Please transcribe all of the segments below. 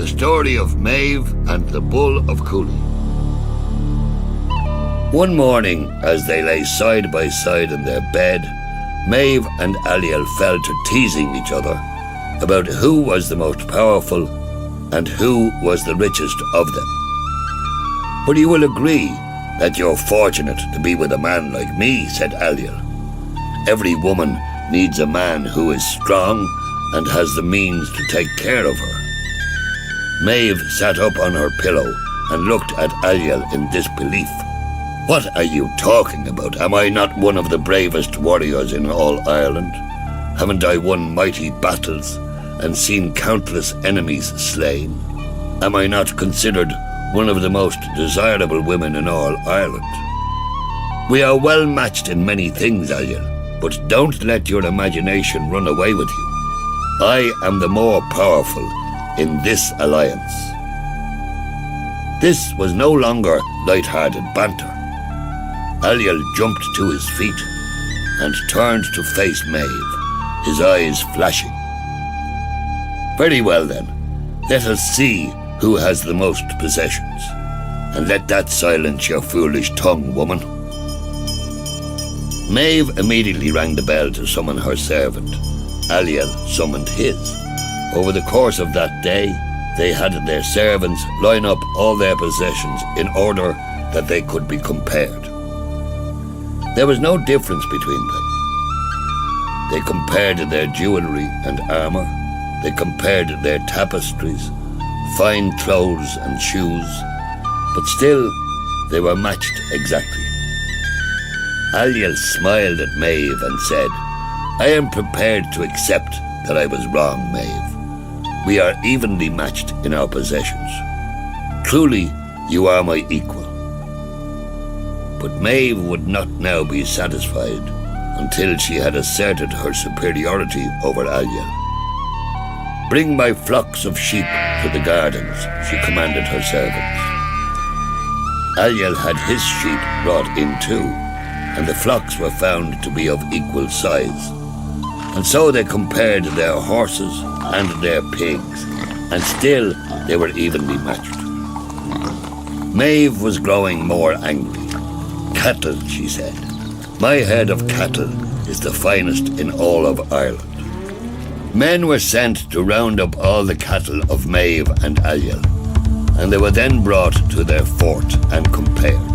story of Maeve and the Bull of Cooley. One morning, as they lay side by side in their bed, Maeve and Ailill fell to teasing each other about who was the most powerful and who was the richest of them. "But you will agree that you're fortunate to be with a man like me," said Ailill. "Every woman needs a man who is strong and has the means to take care of her." Maeve sat up on her pillow and looked at Ailill in disbelief. "What are you talking about? Am I not one of the bravest warriors in all Ireland? Haven't I won mighty battles and seen countless enemies slain? Am I not considered one of the most desirable women in all Ireland? We are well matched in many things, Ailill, but don't let your imagination run away with you. I am the more powerful in this alliance." This was no longer light-hearted banter. Ailill jumped to his feet and turned to face Maeve, his eyes flashing. "Very well then, let us see who has the most possessions, and let that silence your foolish tongue, woman." Maeve immediately rang the bell to summon her servant. Ailill summoned his. Over the course of that day, they had their servants line up all their possessions in order that they could be compared. There was no difference between them. They compared their jewellery and armour. They compared their tapestries, fine clothes and shoes, but still they were matched exactly. Ailill smiled at Maeve and said, "I am prepared to accept that I was wrong, Maeve. We are evenly matched in our possessions. Truly, you are my equal." But Maeve would not now be satisfied until she had asserted her superiority over Ailill. "Bring my flocks of sheep to the gardens," she commanded her servants. Ailill had his sheep brought in too, and the flocks were found to be of equal size. And so they compared their horses and their pigs, and still they were evenly matched. Maeve was growing more angry. "Cattle," she said. "My herd of cattle is the finest in all of Ireland." Men were sent to round up all the cattle of Maeve and Ailill, and they were then brought to their fort and compared.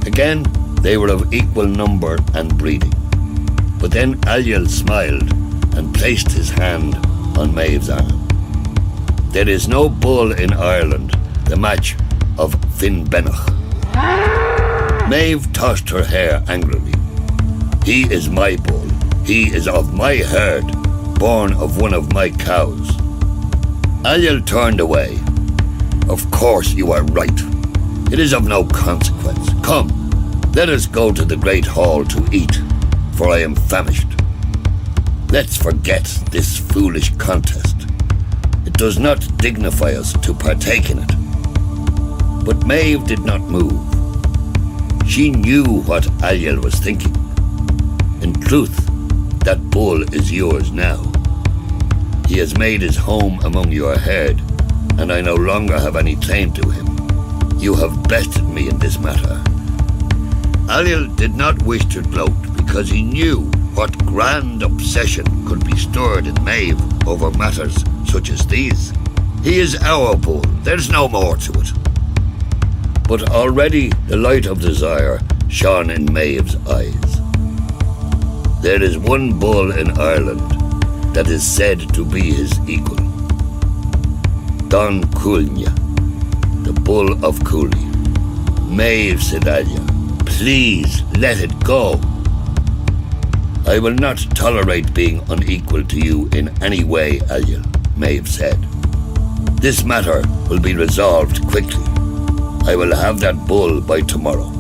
Again, they were of equal number and breeding. But then Ailill smiled and placed his hand on Maeve's arm. "There is no bull in Ireland the match of Finbenach." Maeve tossed her hair angrily. "He is my bull. He is of my herd, born of one of my cows." Ailill turned away. "Of course you are right. It is of no consequence. Come, let us go to the great hall to eat, for I am famished. Let's forget this foolish contest. It does not dignify us to partake in it." But Maeve did not move. She knew what Ailill was thinking. "In truth, that bull is yours now. He has made his home among your herd, and I no longer have any claim to him. You have bested me in this matter." Ailill did not wish to gloat because he knew what grand obsession could be stirred in Maeve over matters such as these. "He is our bull. There's no more to it." But already the light of desire shone in Maeve's eyes. "There is one bull in Ireland that is said to be his equal. Donn Cúailnge, the Bull of Cooley." "Maeve," said Ailill, "please let it go." "I will not tolerate being unequal to you in any way, Ailill," Maeve said. "This matter will be resolved quickly. I will have that bull by tomorrow."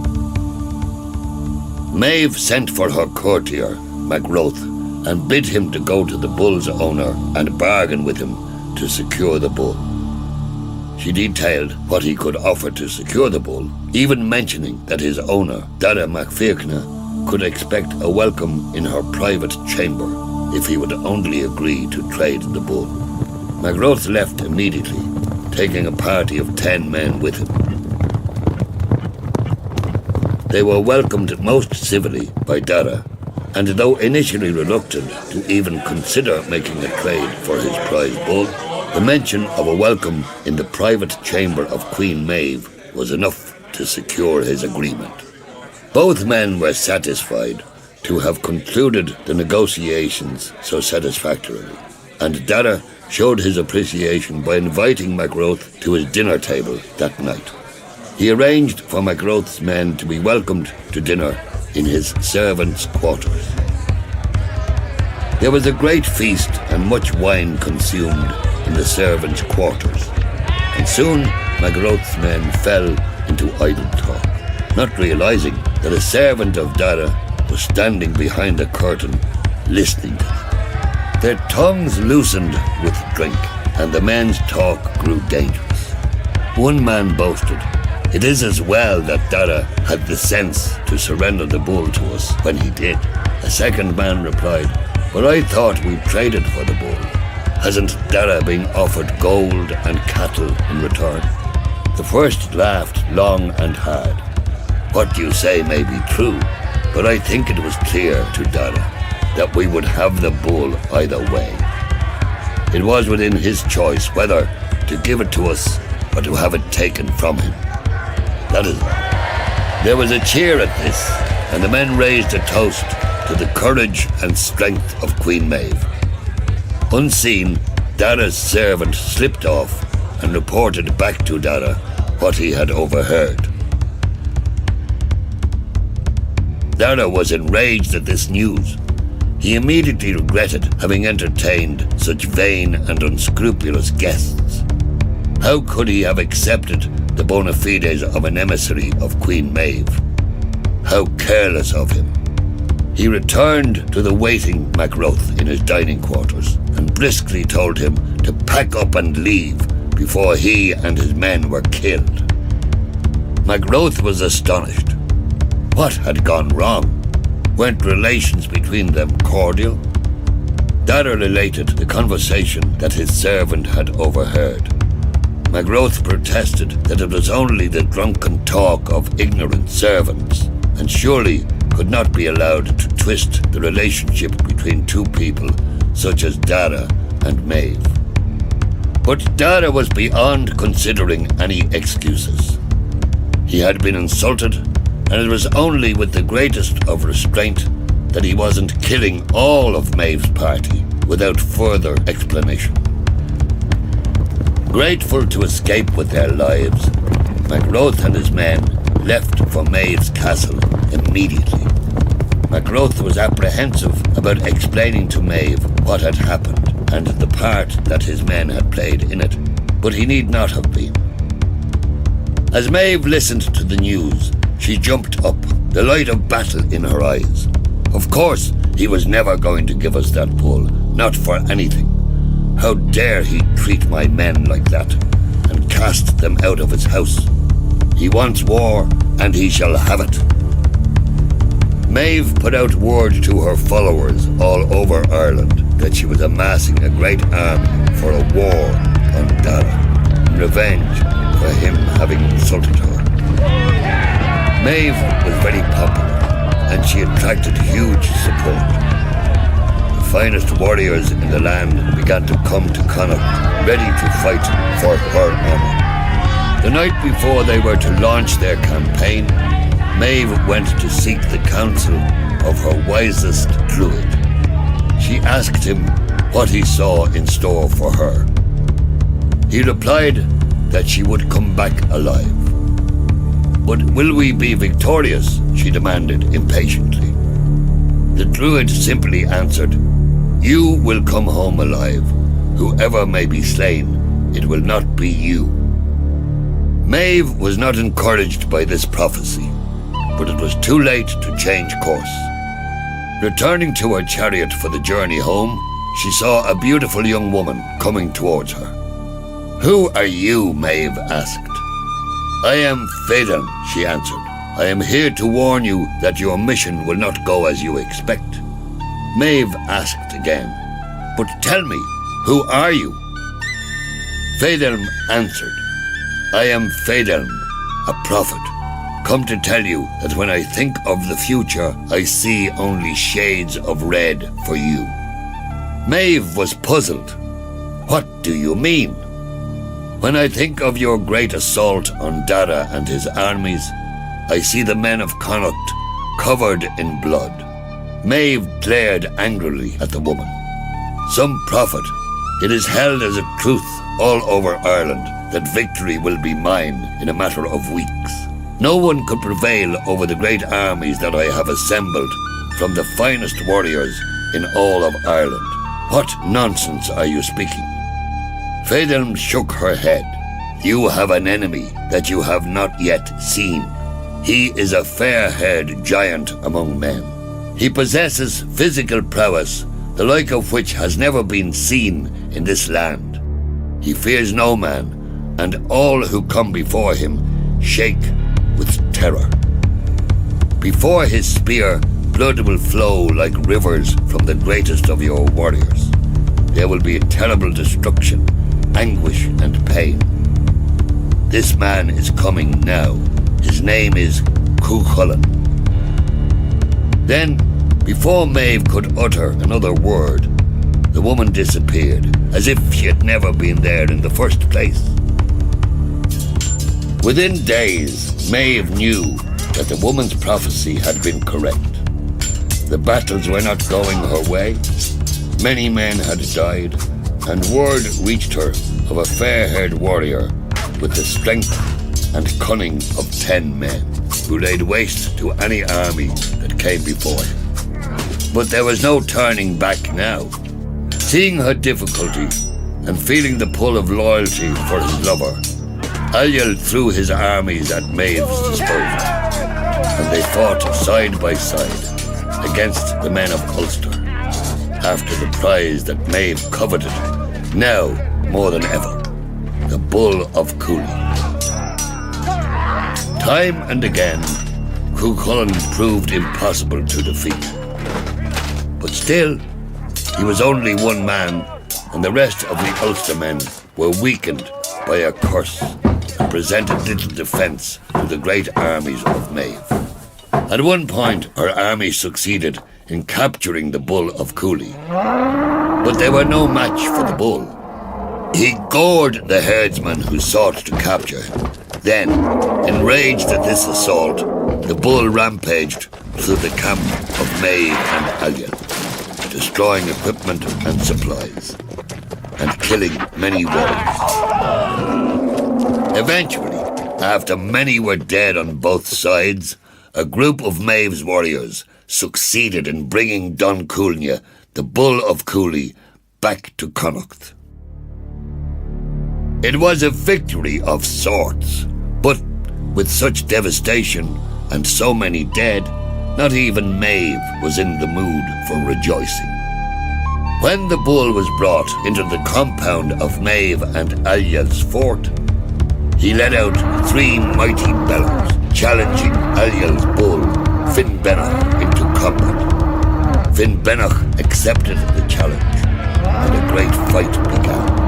Maeve sent for her courtier, Macroth, and bid him to go to the bull's owner and bargain with him to secure the bull. She detailed what he could offer to secure the bull, even mentioning that his owner, Dara MacFiachna, could expect a welcome in her private chamber if he would only agree to trade the bull. Magrath left immediately, taking a party of 10 men with him. They were welcomed most civilly by Dara, and though initially reluctant to even consider making a trade for his prize bull, the mention of a welcome in the private chamber of Queen Maeve was enough to secure his agreement. Both men were satisfied to have concluded the negotiations so satisfactorily, and Dara showed his appreciation by inviting Magrath to his dinner table that night. He arranged for Magrath's men to be welcomed to dinner in his servants' quarters. There was a great feast and much wine consumed in the servants' quarters, and soon Magrath's men fell into idle talk, not realizing that a servant of Dara was standing behind the curtain, listening to them. Their tongues loosened with drink, and the men's talk grew dangerous. One man boasted, "It is as well that Dara had the sense to surrender the bull to us when he did." A second man replied, "But I thought we traded for the bull. Hasn't Dara been offered gold and cattle in return?" The first laughed long and hard. "What you say may be true, but I think it was clear to Dara that we would have the bull either way. It was within his choice whether to give it to us or to have it taken from him. That is all." There was a cheer at this, and the men raised a toast to the courage and strength of Queen Maeve. Unseen, Dara's servant slipped off and reported back to Dara what he had overheard. Dara was enraged at this news. He immediately regretted having entertained such vain and unscrupulous guests. How could he have accepted the bona fides of an emissary of Queen Maeve? How careless of him. He returned to the waiting Magrath in his dining quarters and briskly told him to pack up and leave before he and his men were killed. Magrath was astonished. What had gone wrong? Weren't relations between them cordial? Dara related the conversation that his servant had overheard. Magrath protested that it was only the drunken talk of ignorant servants, and surely could not be allowed to twist the relationship between two people such as Dara and Maeve. But Dara was beyond considering any excuses. He had been insulted, and it was only with the greatest of restraint that he wasn't killing all of Maeve's party without further explanation. Grateful to escape with their lives, Magrath and his men left for Maeve's castle immediately. Magrath was apprehensive about explaining to Maeve what had happened and the part that his men had played in it, but he need not have been. As Maeve listened to the news, she jumped up, the light of battle in her eyes. Of course, he was never going to give us that bull, not for anything. How dare he treat my men like that, and cast them out of his house? He wants war, and he shall have it. Maeve put out word to her followers all over Ireland that she was amassing a great army for a war on Dara, in revenge for him having insulted her. Maeve was very popular, and she attracted huge support. The finest warriors in the land began to come to Connacht, ready to fight for her honour. The night before they were to launch their campaign, Maeve went to seek the counsel of her wisest druid. She asked him what he saw in store for her. He replied that she would come back alive. "But will we be victorious?" she demanded impatiently. The druid simply answered, "You will come home alive. Whoever may be slain, it will not be you." Maeve was not encouraged by this prophecy, but it was too late to change course. Returning to her chariot for the journey home, she saw a beautiful young woman coming towards her. "Who are you?" Maeve asked. "I am Féidir," she answered. "I am here to warn you that your mission will not go as you expect." Maeve asked again, "But tell me, who are you?" Fedelm answered, I am Fedelm, a prophet, come to tell you that when I think of the future, I see only shades of red for you. Maeve was puzzled. What do you mean? When I think of your great assault on Dara and his armies, I see the men of Connacht covered in blood. Maeve glared angrily at the woman. Some prophet, it is held as a truth all over Ireland that victory will be mine in a matter of weeks. No one could prevail over the great armies that I have assembled from the finest warriors in all of Ireland. What nonsense are you speaking? Fedelm shook her head. You have an enemy that you have not yet seen. He is a fair-haired giant among men. He possesses physical prowess, the like of which has never been seen in this land. He fears no man, and all who come before him shake with terror. Before his spear, blood will flow like rivers from the greatest of your warriors. There will be a terrible destruction, anguish and pain. This man is coming now. His name is Cúailnge. Then, before Maeve could utter another word, the woman disappeared, as if she had never been there in the first place. Within days, Maeve knew that the woman's prophecy had been correct. The battles were not going her way. Many men had died, and word reached her of a fair-haired warrior with the strength and cunning of 10 men, who laid waste to any army that came before him. But there was no turning back now. Seeing her difficulty and feeling the pull of loyalty for his lover, Ailill threw his armies at Maeve's disposal, and they fought side by side against the men of Ulster, after the prize that Maeve coveted, now more than ever, the Bull of Cooley. Time and again, Cúailnge proved impossible to defeat. But still, he was only one man, and the rest of the Ulstermen were weakened by a curse and presented little defence to the great armies of Maeve. At one point, her army succeeded in capturing the Bull of Cooley, but they were no match for the bull. He gored the herdsman who sought to capture him. Then, enraged at this assault, the bull rampaged through the camp of Maeve and Ailill, destroying equipment and supplies, and killing many warriors. Eventually, after many were dead on both sides, a group of Maeve's warriors succeeded in bringing Donn Cúailnge, the Bull of Cooley, back to Connacht. It was a victory of sorts, but with such devastation and so many dead, not even Maeve was in the mood for rejoicing. When the bull was brought into the compound of Maeve and Ailill's fort, he let out 3 mighty bellows, challenging Ailill's bull, Finnbennach, into combat. Finnbennach accepted the challenge, and a great fight began.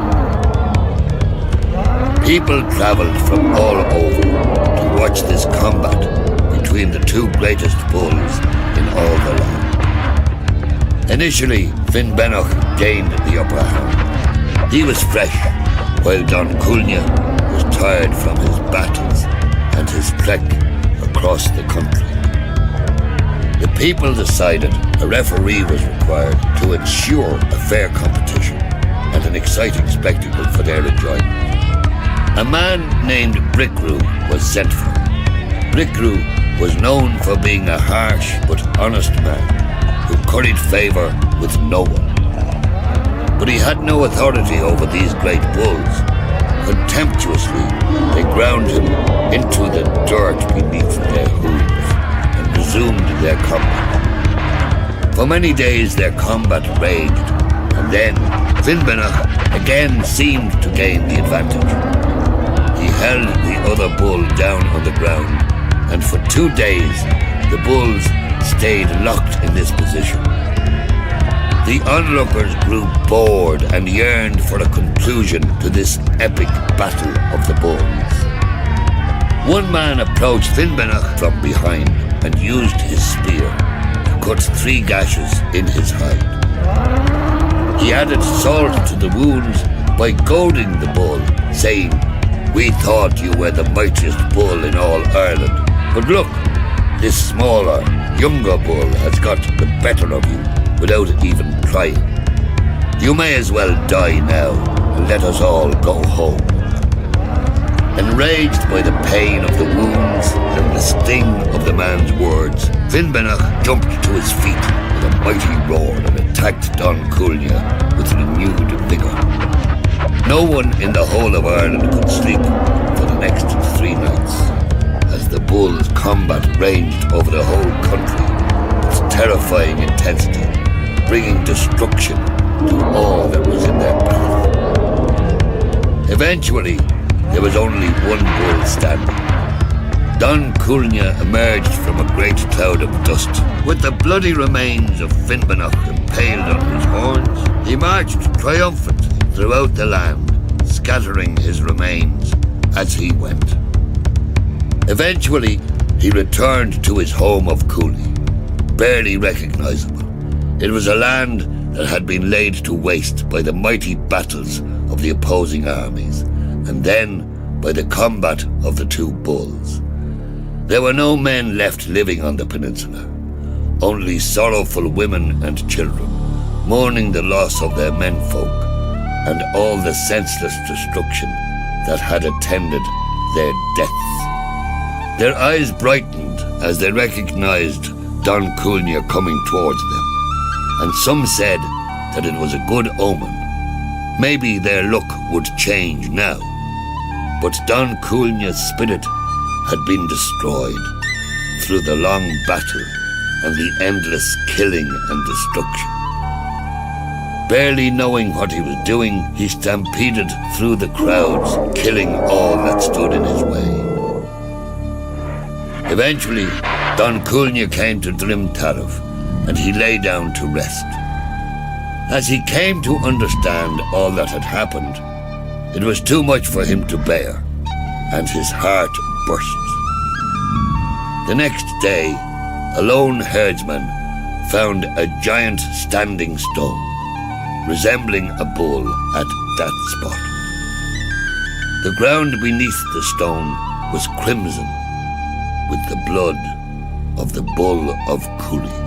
People travelled from all over to watch this combat between the 2 greatest bulls in all the land. Initially, Finnbennach gained the upper hand. He was fresh, while Donn Cúailnge was tired from his battles and his trek across the country. The people decided a referee was required to ensure a fair competition and an exciting spectacle for their enjoyment. A man named Brickrew was sent for. Brickrew was known for being a harsh but honest man who curried favour with no one. But he had no authority over these great bulls. Contemptuously, they ground him into the dirt beneath their hooves and resumed their combat. For many days their combat raged, and then Finnbennach again seemed to gain the advantage. He held the other bull down on the ground, and for 2 days the bulls stayed locked in this position. The onlookers grew bored and yearned for a conclusion to this epic battle of the bulls. One man approached Finnbennach from behind and used his spear to cut 3 gashes in his hide. He added salt to the wounds by goading the bull, saying, "We thought you were the mightiest bull in all Ireland, but look, this smaller, younger bull has got the better of you without even trying. You may as well die now and let us all go home." Enraged by the pain of the wounds and the sting of the man's words, Finnbennach jumped to his feet with a mighty roar and attacked Donn Cúailnge with renewed vigour. No one in the whole of Ireland could sleep for the next 3 nights, as the bull's combat ranged over the whole country with terrifying intensity, bringing destruction to all that was in their path. Eventually, there was only one bull standing. Donn Cúailnge emerged from a great cloud of dust. With the bloody remains of Finnbennach impaled on his horns, he marched triumphant throughout the land, scattering his remains as he went. Eventually, he returned to his home of Cooley, barely recognisable. It was a land that had been laid to waste by the mighty battles of the opposing armies, and then by the combat of the 2 bulls. There were no men left living on the peninsula, only sorrowful women and children, mourning the loss of their menfolk and all the senseless destruction that had attended their deaths. Their eyes brightened as they recognised Donn Cúailnge coming towards them, and some said that it was a good omen. Maybe their luck would change now. But Donn Cúailnge's spirit had been destroyed through the long battle and the endless killing and destruction. Barely knowing what he was doing, he stampeded through the crowds, killing all that stood in his way. Eventually, Donn Cúailnge came to Drimtarif, and he lay down to rest. As he came to understand all that had happened, it was too much for him to bear, and his heart burst. The next day, a lone herdsman found a giant standing stone, resembling a bull at that spot. The ground beneath the stone was crimson with the blood of the Bull of Cooley.